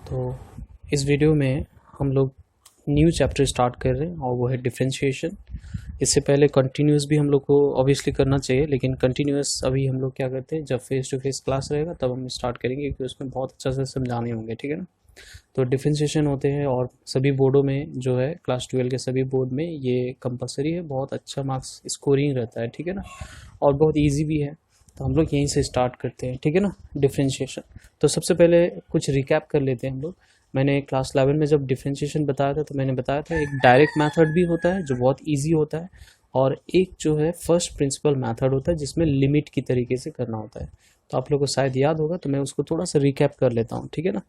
तो इस वीडियो में हम लोग न्यू चैप्टर स्टार्ट कर रहे हैं और वो है डिफरेंशिएशन। इससे पहले कंटिन्यूस भी हम लोग को ऑब्वियसली करना चाहिए, लेकिन कंटिन्यूस अभी हम लोग क्या करते हैं, जब फेस टू फेस क्लास रहेगा तब हम स्टार्ट करेंगे, क्योंकि उसमें बहुत अच्छा से समझाने होंगे, ठीक है ना। तो डिफरेंशिएशन होते हैं और सभी बोर्डों में जो है क्लास 12 के सभी बोर्ड में ये कंपलसरी है, बहुत अच्छा मार्क्स स्कोरिंग रहता है, ठीक है ना, और बहुत ईजी भी है। तो हम लोग यहीं से स्टार्ट करते हैं, ठीक है ना, डिफरेंशिएशन। तो सबसे पहले कुछ रिकैप कर लेते हैं हम लोग। मैंने क्लास 11 में जब डिफरेंशिएशन बताया था तो मैंने बताया था एक डायरेक्ट मेथड भी होता है जो बहुत इजी होता है, और एक जो है फर्स्ट प्रिंसिपल मेथड होता है जिसमें लिमिट की तरीके से करना होता है। तो आप लोग को शायद याद होगा, तो मैं उसको थोड़ा सा रिकैप कर लेता हूँ, ठीक है ना।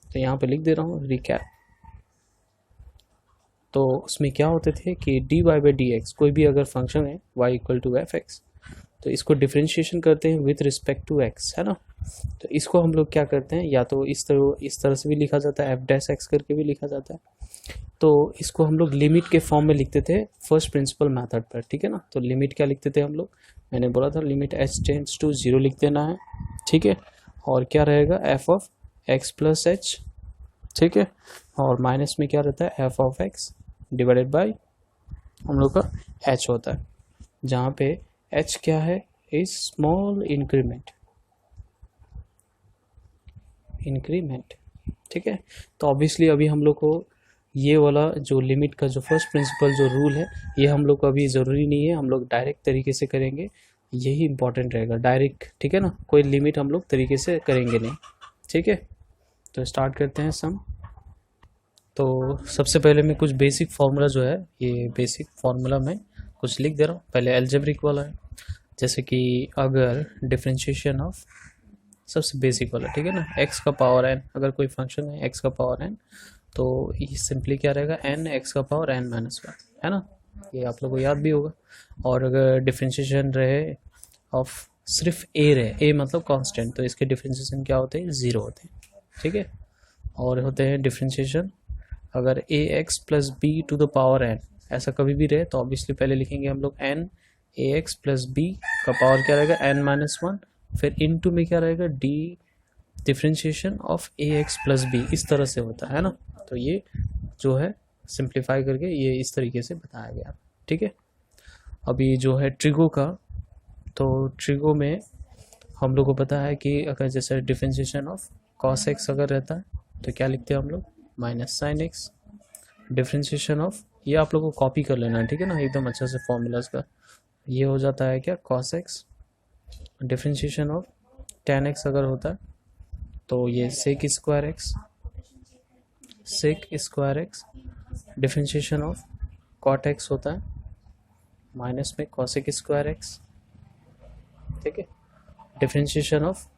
तो यहाँ पे लिख दे रहा हूँ रिकैप। तो उसमें क्या होते थे कि d y by d x, कोई भी अगर फंक्शन है y equal to f x, तो इसको डिफरेंशिएशन करते हैं विथ रिस्पेक्ट टू एक्स, है ना। तो इसको हम लोग क्या करते हैं, या तो इस तरह से भी लिखा जाता है, एफ डैश एक्स करके भी लिखा जाता है। तो इसको हम लोग लिमिट के फॉर्म में लिखते थे फर्स्ट प्रिंसिपल मेथड पर, ठीक है ना। तो लिमिट क्या लिखते थे हम लोग, मैंने बोला था लिमिट एच टेंड्स टू 0 लिख देना है, ठीक है। और क्या रहेगा, F of x plus H, ठीक है। और माइनस में क्या रहता है, F of x divided by हम लोग का एच होता है, जहाँ पे एच क्या है, इज स्मॉल इंक्रीमेंट, ठीक है। तो ऑब्वियसली अभी हम लोग को ये वाला जो लिमिट का जो फर्स्ट प्रिंसिपल जो रूल है, ये हम लोग को अभी ज़रूरी नहीं है, हम लोग डायरेक्ट तरीके से करेंगे, यही इंपॉर्टेंट रहेगा डायरेक्ट, ठीक है ना। कोई लिमिट हम लोग तरीके से करेंगे नहीं, ठीक है। तो स्टार्ट करते हैं सम। तो सबसे पहले मैं कुछ बेसिक फार्मूला जो है, ये बेसिक फार्मूला में कुछ लिख दे रहा हूँ, पहले एल्जेब्रिक वाला है। जैसे कि अगर डिफरेंशिएशन ऑफ सबसे बेसिक वाला, ठीक है ना, x का पावर n, अगर कोई फंक्शन है x का पावर n, तो ये सिंपली क्या रहेगा, n x का पावर n माइनस वन, है ना। ये आप लोगों को याद भी होगा। और अगर डिफरेंशिएशन रहे ऑफ सिर्फ a रहे, a मतलब कांस्टेंट, तो इसके डिफरेंशिएशन क्या होते हैं, 0 होते हैं, ठीक है। और होते हैं डिफरेंशिएशन अगर a x plus b to the power n, ऐसा कभी भी रहे, तो ऑब्वियसली पहले लिखेंगे हम लोग n a x plus b का पावर क्या रहेगा, n माइनस वन, फिर इनटू में क्या रहेगा, d differentiation of a x plus b, इस तरह से होता है ना। तो ये जो है सिंप्लीफाई करके ये इस तरीके से बताया गया, ठीक है। अभी जो है ट्रिगो का, तो ट्रिगो में हम लोग को पता है कि अगर जैसे डिफरेंशिएशन ऑफ कॉस एक्स अगर रहता है तो क्या लिखते हैं हम लोग, minus sine x. Differentiation of, ये आप लोग को कॉपी कर लेना है, ठीक है ना, एकदम अच्छा से फॉर्मूलाज का। ये हो जाता है क्या, cos x. Differentiation of tan x अगर होता है तो ये sec square x, differentiation of cot x होता है माइनस में कॉसेक स्क्वायर एक्स, ठीक है। Differentiation of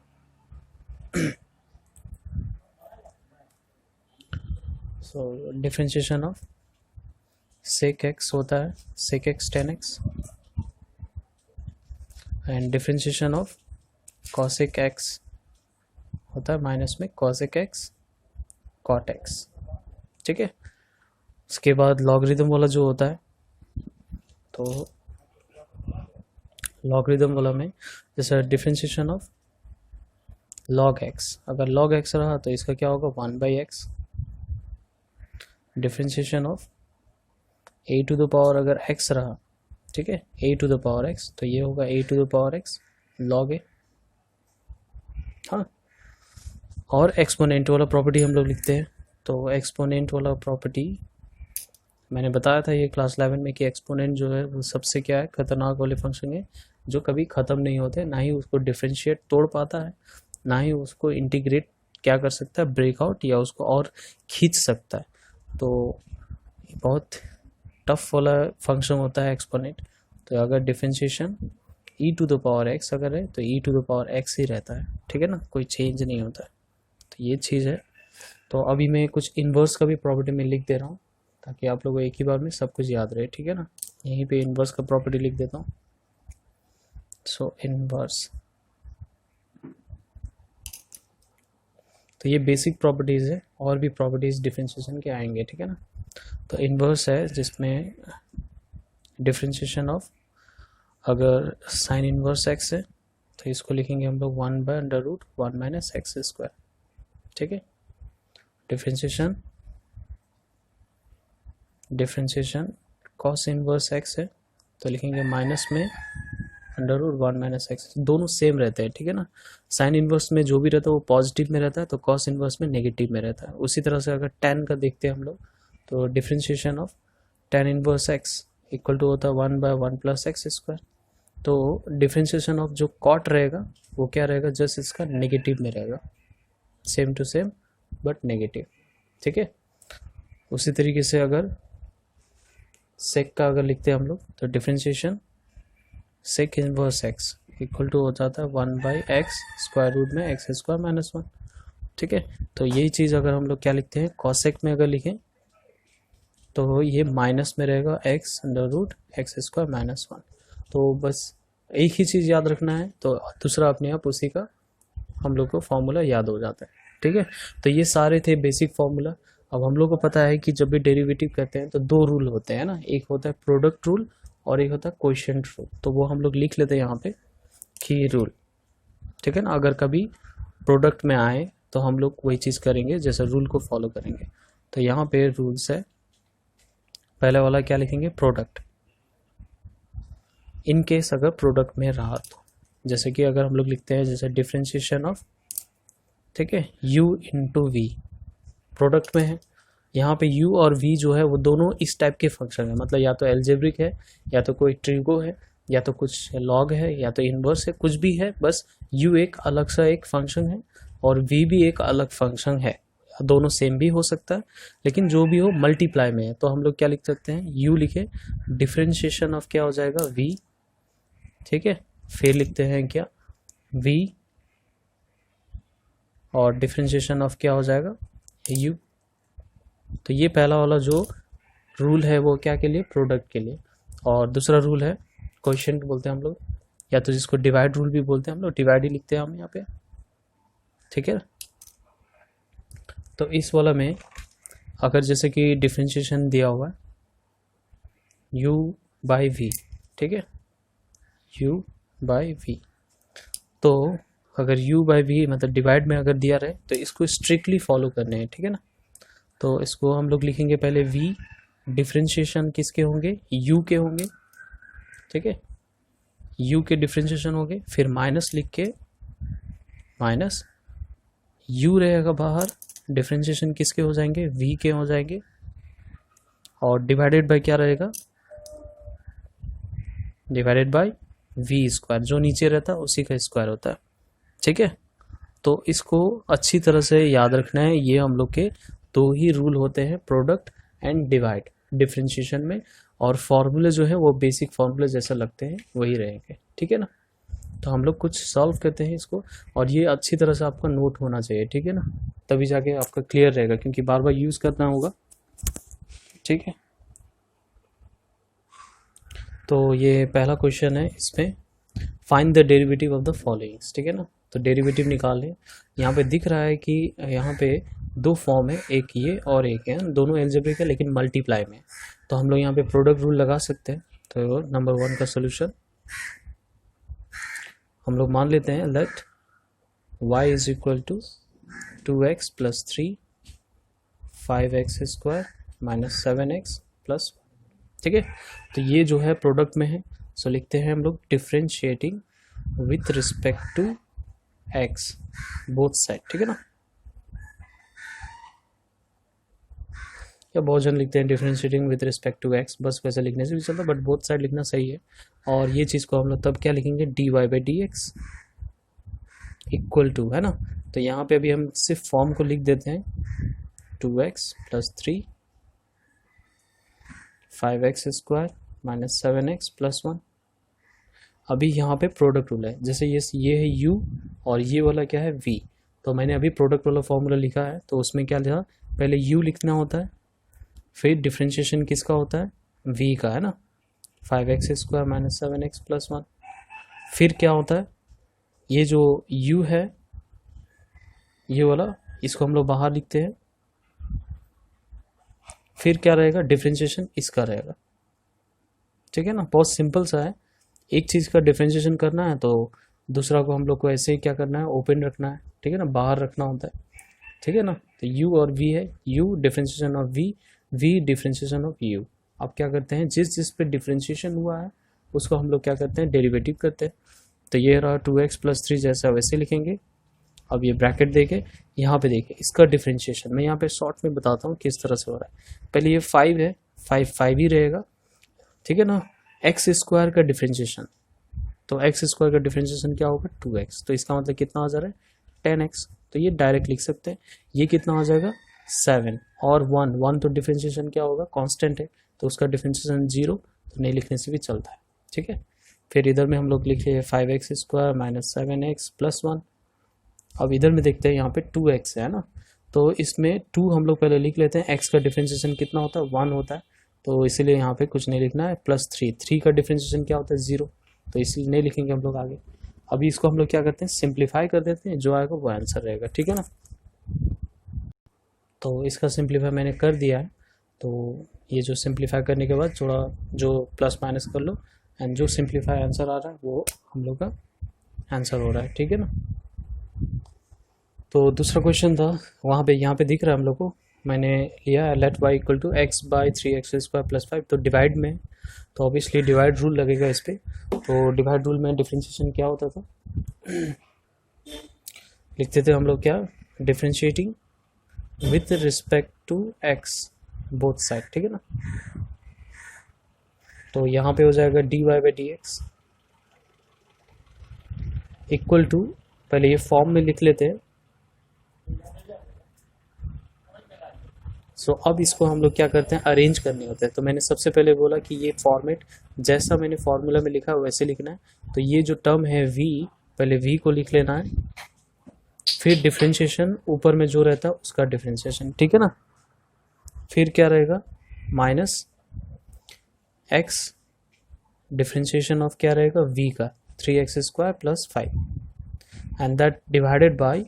differentiation of sec x होता है sec x tan x, and differentiation of cosec x होता है माइनस में कॉसेक एक्स कॉट एक्स, ठीक है। उसके बाद लॉगरिदम वाला जो होता है, तो लॉगरिदम वाला में जैसे डिफरेंशिएशन ऑफ लॉग एक्स, अगर लॉग एक्स रहा तो इसका क्या होगा, 1/x। Differentiation of a to the power अगर x रहा, ठीक है, a to the power x, तो ये होगा a to the power x log a, हाँ। और एक्सपोनेंट वाला प्रॉपर्टी हम लोग लिखते हैं, तो एक्सपोनेंट वाला प्रॉपर्टी मैंने बताया था ये क्लास 11 में कि एक्सपोनेंट जो है वो सबसे क्या है, खतरनाक वाले फंक्शन है जो कभी ख़त्म नहीं होते, ना ही उसको डिफरेंशिएट तोड़ पाता है, ना ही उसको इंटीग्रेट क्या कर सकता है, ब्रेकआउट, या उसको और खींच सकता है। तो बहुत टफ वाला फंक्शन होता है एक्सपोनेंट। तो अगर differentiation e to the power x अगर है तो e to the power x ही रहता है, ठीक है ना, कोई चेंज नहीं होता है। तो ये चीज़ है। तो अभी मैं कुछ इन्वर्स का भी प्रॉपर्टी में लिख दे रहा हूँ ताकि आप लोगों को एक ही बार में सब कुछ याद रहे, ठीक है ना। यहीं पे इन्वर्स का प्रॉपर्टी लिख देता हूँ। सो इन्वर्स, तो ये बेसिक प्रॉपर्टीज़ है, और भी प्रॉपर्टीज़ डिफरेंशिएशन के आएंगे, ठीक है ना। तो इन्वर्स है जिसमें डिफरेंशिएशन ऑफ अगर साइन इन्वर्स एक्स है तो इसको लिखेंगे हम लोग 1/√1 - x², ठीक है। डिफ्रेंशिएशन कॉस इनवर्स एक्स है तो लिखेंगे माइनस में अंडर रूट 1 माइनस एक्स, दोनों सेम रहते हैं, ठीक है ना। साइन इनवर्स में जो भी रहता है वो पॉजिटिव में रहता है, तो कॉस इनवर्स में नेगेटिव में रहता है। उसी तरह से अगर tan का देखते हैं हम लोग, तो differentiation of tan inverse x equal to होता है 1/1 प्लस एक्स स्क्वायर। तो डिफ्रेंशिएशन ऑफ जो कॉट रहेगा वो क्या रहेगा, जस्ट इसका नेगेटिव में रहेगा, same to same but negative, ठीक है। उसी तरीके से अगर सेक का अगर लिखते हैं हम लोग, तो differentiation sec inverse x equal to हो जाता है 1/x स्क्वायर रूट में एक्स स्क्वायर माइनस 1, ठीक है। तो यही चीज़ अगर हम लोग क्या लिखते हैं, कॉसेक में अगर लिखें तो ये माइनस में रहेगा x under root x square minus 1। तो बस एक ही चीज़ याद रखना है, तो दूसरा अपने आप उसी का हम लोग को फॉर्मूला याद हो जाता है, ठीक है। तो ये सारे थे बेसिक फॉर्मूला। अब हम लोग को पता है कि जब भी डेरिवेटिव करते हैं तो दो रूल होते हैं ना, एक होता है प्रोडक्ट रूल और एक होता है कोएफिशिएंट रूल। तो वो हम लोग लिख लेते हैं यहाँ पे कि रूल, ठीक है ना। अगर कभी प्रोडक्ट में आए तो हम लोग वही चीज़ करेंगे, जैसे रूल को फॉलो करेंगे। तो यहाँ पे रूल्स है, पहले वाला क्या लिखेंगे, प्रोडक्ट। इन केस अगर प्रोडक्ट में रहा तो जैसे कि अगर हम लोग लिखते हैं जैसे डिफ्रेंशिएशन ऑफ, ठीक है, u इंटू वी प्रोडक्ट में है। यहाँ पे u और v जो है वो दोनों इस टाइप के फंक्शन है, मतलब या तो एल्जेब्रिक है, या तो कोई ट्रिगो है, या तो कुछ लॉग है, या तो इनवर्स है, कुछ भी है, बस u एक अलग सा एक फंक्शन है और v भी एक अलग फंक्शन है। दोनों सेम भी हो सकता है, लेकिन जो भी हो मल्टीप्लाई में है। तो हम लोग क्या लिख सकते हैं, u लिखे, डिफ्रेंशिएशन ऑफ क्या हो जाएगा, v, ठीक है। फिर लिखते हैं क्या, v और डिफ्रेंशिएशन ऑफ क्या हो जाएगा, u। तो ये पहला वाला जो रूल है वो क्या के लिए, प्रोडक्ट के लिए। और दूसरा रूल है कोएफिशिएंट बोलते हैं हम लोग, या तो जिसको डिवाइड रूल भी बोलते हैं हम लोग, डिवाइड ही लिखते हैं हम यहाँ पे, ठीक है। तो इस वाला में अगर जैसे कि डिफ्रेंशिएशन दिया हुआ है u बाई v, ठीक है, u बाई v, तो अगर u बाई v मतलब डिवाइड में अगर दिया रहे तो इसको स्ट्रिक्टली फॉलो करने हैं, ठीक है ना। तो इसको हम लोग लिखेंगे पहले v, डिफ्रेंशिएशन किसके होंगे, u के होंगे, ठीक है, u के डिफ्रेंशिएशन होंगे। फिर माइनस लिख के, माइनस u रहेगा बाहर, डिफ्रेंशिएशन किसके हो जाएंगे, v के हो जाएंगे, और डिवाइडेड बाय क्या रहेगा, डिवाइडेड बाय v स्क्वायर, जो नीचे रहता है उसी का स्क्वायर होता है, ठीक है। तो इसको अच्छी तरह से याद रखना है, ये हम लोग के दो ही रूल होते हैं, प्रोडक्ट एंड डिवाइड डिफ्रेंशिएशन में। और फॉर्मूले जो है वो बेसिक फॉर्मूले जैसा लगते हैं वही रहेंगे, ठीक है ना। तो हम लोग कुछ सॉल्व करते हैं इसको, और ये अच्छी तरह से आपका नोट होना चाहिए, ठीक है ना, तभी जाके आपका क्लियर रहेगा, क्योंकि बार बार यूज़ करना होगा, ठीक है। तो ये पहला क्वेश्चन है, इसमें find the derivative of the followings, ठीक है ना। तो डेरिवेटिव निकालें। यहाँ पे दिख रहा है कि यहाँ पे दो फॉर्म है, एक ये और एक है, दोनों एल्जेब्रिक है लेकिन मल्टीप्लाई में। तो हम लोग यहाँ पे प्रोडक्ट रूल लगा सकते हैं। तो नंबर 1 का सोल्यूशन हम लोग मान लेते हैं, let y is equal to 2x plus 3 5x square minus 7x plus, ठीक है। तो ये जो है प्रोडक्ट में है, सो लिखते हैं हम लोग differentiating with respect to x both side, ठीक है ना। या बहुत जन लिखते हैं differentiating with respect to x, बस वैसे लिखने से भी चलता, बट बोथ साइड लिखना सही है। और ये चीज़ को हम लोग तब क्या लिखेंगे, dy by d x equal to, है ना। तो यहाँ पे अभी हम सिर्फ फॉर्म को लिख देते हैं, 2x plus 3 5x square minus 7x plus 1। अभी यहाँ पे प्रोडक्ट रूल है, जैसे ये है u और ये वाला क्या है v। तो मैंने अभी प्रोडक्ट वाला फॉर्मूला लिखा है, तो उसमें क्या लिखा, पहले u लिखना होता है, फिर डिफ्रेंशिएशन किसका होता है, v का, है ना, 5x square minus 7x plus 1। फिर क्या होता है, ये जो u है ये वाला, इसको हम लोग बाहर लिखते हैं। फिर क्या रहेगा, डिफ्रेंशिएशन इसका रहेगा, ठीक है ना। बहुत सिंपल सा है, एक चीज़ का डिफ्रेंशिएशन करना है तो दूसरा को हम लोग को ऐसे ही क्या करना है, ओपन रखना है, ठीक है ना, बाहर रखना होता है। ठीक है ना। तो u और v है, u differentiation of v, v differentiation of u। अब क्या करते हैं, जिस जिस पे डिफ्रेंशिएशन हुआ है उसको हम लोग क्या करते हैं, डेरिवेटिव करते हैं। तो ये रहा 2x + 3 जैसा वैसे लिखेंगे। अब ये ब्रैकेट देके यहाँ पे देखिए इसका डिफ्रेंशिएशन मैं यहाँ पे शॉर्ट में बताता हूँ किस तरह से हो रहा है। पहले ये 5 है, 5 ही रहेगा, ठीक है ना। x² का डिफ्रेंशिएशन, तो x² का डिफ्रेंशिएशन क्या होगा 2x, तो इसका मतलब कितना आ जा रहा है 10x। तो ये डायरेक्ट लिख सकते हैं। ये कितना आ जाएगा 7 और 1 तो डिफ्रेंशिएशन क्या होगा कांस्टेंट है, तो उसका डिफ्रेंशिएशन 0, तो नहीं लिखने से भी चलता है, ठीक है। फिर इधर में हम लोग लिखे 5x² - 7x + 1। अब इधर में देखते हैं यहाँ पे 2x है ना, तो इसमें 2 हम लोग पहले लिख लेते हैं। x का डिफ्रेंशिएशन कितना होता है 1 होता है, तो इसीलिए यहाँ पे कुछ नहीं लिखना है। +3 का डिफ्रेंशिएशन क्या होता है 0, तो इसलिए नहीं लिखेंगे हम लोग आगे। अभी इसको हम लोग क्या करते हैं सिंप्लीफाई कर देते हैं, जो आएगा वो आंसर रहेगा, ठीक है ना। तो इसका सिंप्लीफाई मैंने कर दिया है। तो ये जो सिंप्लीफाई करने के बाद थोड़ा जो प्लस माइनस कर लो, एंड जो सिंप्लीफाई आंसर आ रहा है वो हम लोग का आंसर हो रहा है, ठीक है ना। तो दूसरा क्वेश्चन था वहाँ पे, यहाँ पे दिख रहा है हम लोग को, मैंने लिया लेट y = x/3x² + 5, तो डिवाइड में, तो ऑब्वियसली डिवाइड रूल लगेगा इस पर। तो डिवाइड रूल में डिफ्रेंशिएशन क्या होता था, लिखते थे हम लोग क्या, differentiating with respect to x both side, ठीक है ना। तो यहाँ पे हो जाएगा dy/dx इक्वल टू, पहले ये फॉर्म में लिख लेते हैं। सो अब इसको हम लोग क्या करते हैं अरेंज करने होते हैं। तो मैंने सबसे पहले बोला कि ये फॉर्मेट जैसा मैंने फॉर्मूला में लिखा है वैसे लिखना है। तो ये जो टर्म है v, पहले v को लिख लेना है, फिर डिफ्रेंशिएशन ऊपर में जो रहता है उसका डिफ्रेंशिएशन, ठीक है ना। फिर क्या रहेगा -x डिफ्रेंशिएशन ऑफ क्या रहेगा v का 3x² + 5 and that divided by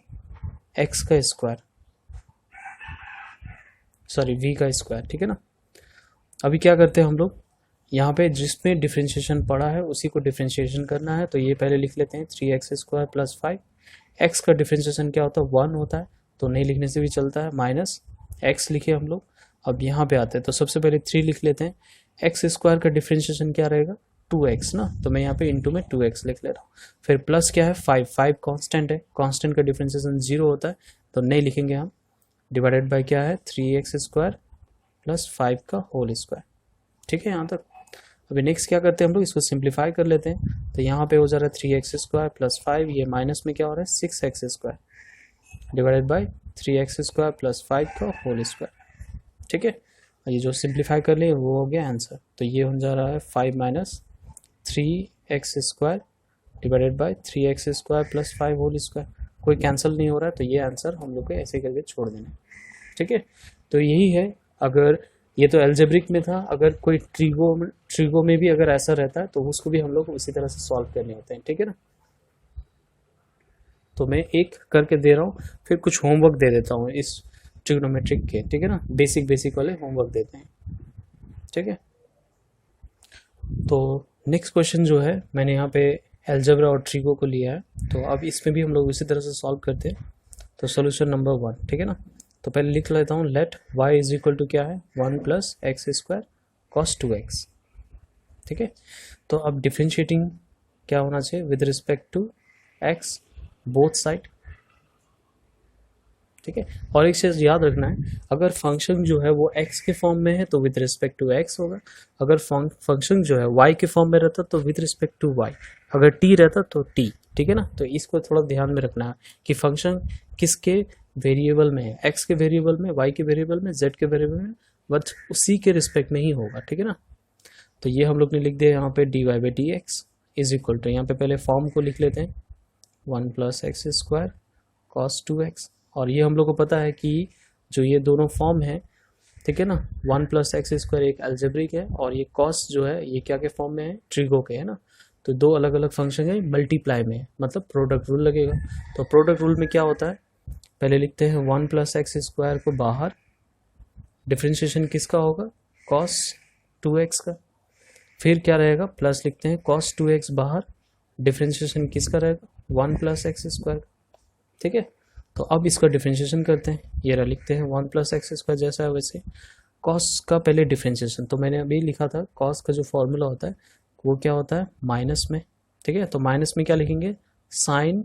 x का स्क्वायर, सॉरी v का स्क्वायर, ठीक है ना। अभी क्या करते हैं हम लोग, यहाँ पे जिसमें डिफ्रेंशिएशन पड़ा है उसी को डिफ्रेंशिएशन करना है। तो ये पहले लिख लेते हैं 3x² + 5। x का डिफ्रेंशिएशन क्या होता है 1 होता है, तो नहीं लिखने से भी चलता है, -x लिखे हम लोग। अब यहाँ पे आते हैं तो सबसे पहले 3 लिख लेते हैं। x² का डिफ्रेंशिएशन क्या रहेगा 2x ना, तो मैं यहाँ पे इंटू में 2x लिख ले रहा हूँ। फिर प्लस क्या है 5 कांस्टेंट है, कांस्टेंट का डिफ्रेंशिएशन 0 होता है, तो नहीं लिखेंगे हम। डिवाइडेड बाय क्या है 3x² + 5 का होल स्क्वायर, ठीक है यहाँ तक। अभी नेक्स्ट क्या करते हैं हम लोग, इसको सिंप्लीफाई कर लेते हैं। तो यहाँ पे हो जा रहा है 3x² + 5, ये माइनस में क्या हो रहा है 6x² डिवाइडेड बाय 3x² + 5 का होल स्क्वायर, ठीक है। ये जो सिंप्लीफाई कर लिए वो हो गया आंसर। तो ये हो जा रहा है 5 - 3x² divided by 3x² + 5 whole square, कोई कैंसिल नहीं हो रहा है, तो ये आंसर हम लोग को ऐसे करके छोड़ देना है, ठीक है। तो यही है, अगर ये तो एल्जेब्रिक में था, अगर कोई ट्रिगो में भी अगर ऐसा रहता है तो उसको भी हम लोग उसी तरह से सॉल्व करने होते हैं, ठीक है ना। तो मैं एक करके दे रहा हूँ, फिर कुछ होमवर्क दे देता हूँ इस ट्रिग्नोमेट्रिक के, ठीक है ना, बेसिक वाले होमवर्क देते हैं, ठीक है। तो नेक्स्ट क्वेश्चन जो है मैंने यहाँ पे एल्जेब्रा और ट्रिगो को लिया है, तो अब इसमें भी हम लोग इसी तरह से सॉल्व करते हैं। तो सोल्यूशन नंबर 1, ठीक है ना। तो पहले लिख लेता हूँ लेट y = क्या है 1 + x² cos 2x, ठीक है। तो अब डिफ्रेंशिएटिंग क्या होना चाहिए with respect to x both side, ठीक है। और एक चीज़ याद रखना है, अगर फंक्शन जो है वो x के फॉर्म में है तो विद रिस्पेक्ट टू x होगा, अगर फंक्शन जो है y के फॉर्म में रहता तो विद रिस्पेक्ट टू y, अगर t रहता तो t, ठीक है ना। तो इसको थोड़ा ध्यान में रखना है कि फंक्शन किसके वेरिएबल में है, x के वेरिएबल में, y के वेरिएबल में, z के वेरिएबल में, बट उसी के रिस्पेक्ट में ही होगा, ठीक है ना। तो ये हम लोग ने लिख दिया यहाँ पे dy/dx = यहाँ पे पहले फॉर्म को लिख लेते हैं 1 + x² cos 2x, और ये हम लोग को पता है कि जो ये दोनों फॉर्म है, ठीक है ना, 1 + x² एक एल्जेब्रिक है और ये cos जो है ये क्या के फॉर्म में है ट्रिगो के, है ना। तो दो अलग अलग फंक्शन है, मल्टीप्लाई में, मतलब प्रोडक्ट रूल लगेगा। तो प्रोडक्ट रूल में क्या होता है, पहले लिखते हैं 1 + x² को बाहर, डिफ्रेंशिएशन किसका होगा cos 2x का, फिर क्या रहेगा प्लस लिखते हैं cos 2x बाहर, डिफ्रेंशिएशन किसका रहेगा 1 + x², ठीक है। तो अब इसका डिफ्रेंशिएशन करते हैं, ये रहा लिखते हैं 1 प्लस एक्स स्क्वायर जैसा है वैसे। कॉस का पहले डिफ्रेंशिएशन तो मैंने अभी लिखा था, कॉस का जो फॉर्मूला होता है वो क्या होता है माइनस में, ठीक है। तो माइनस में क्या लिखेंगे, साइन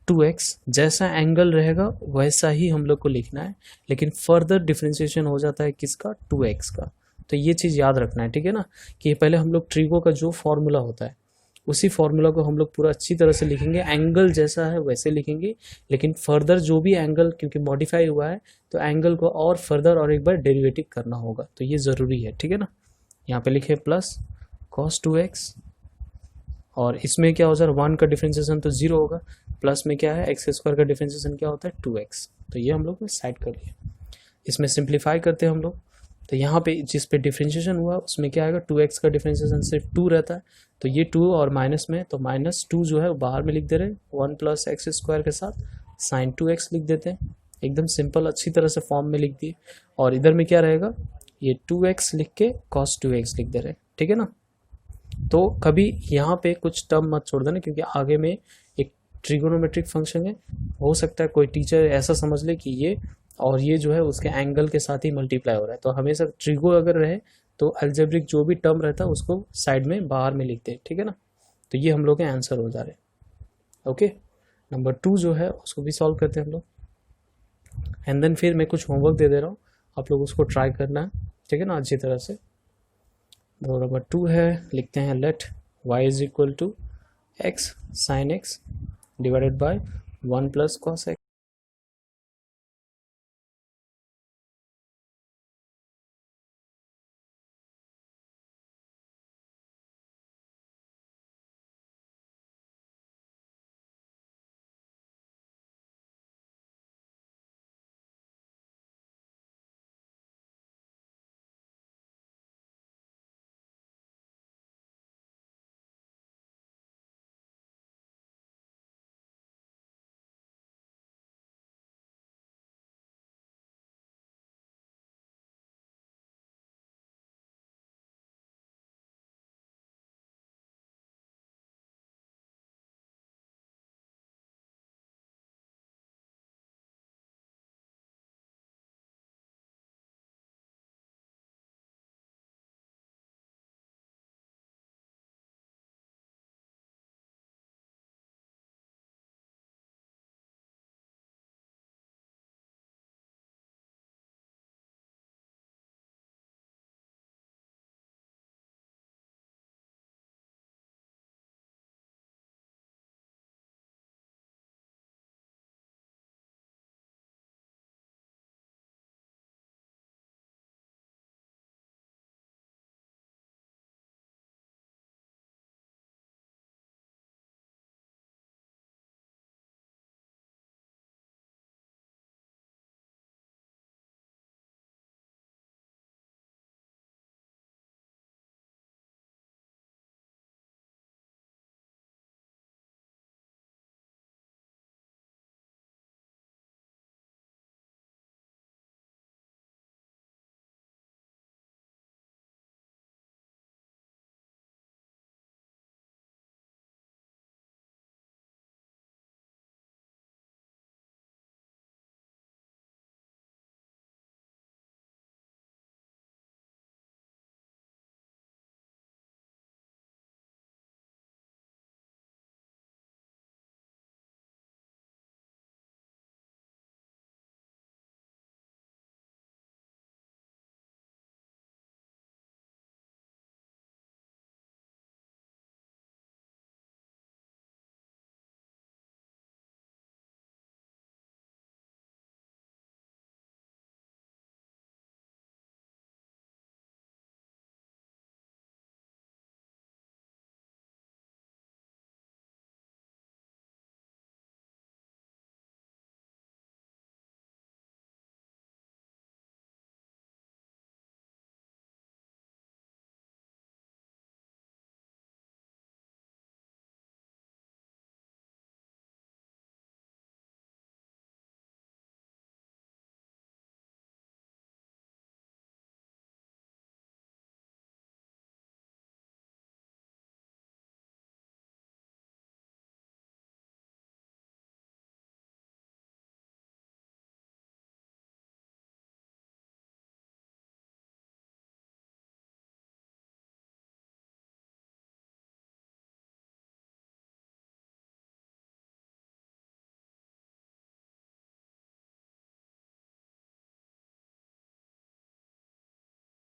2x, जैसा एंगल रहेगा वैसा ही हम लोग को लिखना है, लेकिन फर्दर डिफ्रेंशिएशन हो जाता है किसका, 2x का। तो ये चीज़ याद रखना है, ठीक है ना, कि पहले हम लोग ट्रिगो का जो फॉर्मूला होता है उसी फॉर्मूला को हम लोग पूरा अच्छी तरह से लिखेंगे, एंगल जैसा है वैसे लिखेंगे, लेकिन फर्दर जो भी एंगल क्योंकि मॉडिफाई हुआ है तो एंगल को और फर्दर और एक बार डेरिवेटिव करना होगा, तो ये ज़रूरी है, ठीक है ना। यहाँ पे लिखे प्लस cos 2x, और इसमें क्या हो जाए 1 का डिफ्रेंशिएशन तो 0 होगा, प्लस में क्या है एक्स स्क्वायर का डिफ्रेंशिएशन क्या होता है 2x, तो ये हम लोग ने साइड कर लिया। इसमें सिंप्लीफाई करते हैं हम लोग, तो यहाँ पे जिस पे डिफ्रेंशिएशन हुआ उसमें क्या आएगा, 2x का डिफ्रेंशिएशन सिर्फ 2 रहता है, तो ये 2 और माइनस में, तो -2 जो है बाहर में लिख दे रहे हैं, 1 प्लस एक्स स्क्वायर के साथ साइन 2x लिख देते हैं, एकदम सिंपल अच्छी तरह से फॉर्म में लिख दिए। और इधर में क्या रहेगा, ये 2x लिख के cos 2x लिख दे रहे हैं, ठीक है ना। तो कभी यहाँ पे कुछ टर्म मत छोड़ देना, क्योंकि आगे में एक ट्रिगोनोमेट्रिक फंक्शन है, हो सकता है कोई टीचर ऐसा समझ ले कि ये और ये जो है उसके एंगल के साथ ही मल्टीप्लाई हो रहा है, तो हमेशा ट्रिगो अगर रहे तो अलजेब्रिक जो भी टर्म रहता है उसको साइड में बाहर में लिखते हैं, ठीक है ना। तो ये हम लोग के आंसर हो जा रहे हैं। ओके, नंबर 2 जो है उसको भी सॉल्व करते हैं हम लोग, एंड देन फिर मैं कुछ होमवर्क दे दे रहा हूँ, आप लोग उसको ट्राई करना है, ठीक है ना, अच्छी तरह से। तो नंबर 2 है, लिखते हैं let y is equal to x sine x divided by 1 plus cos x।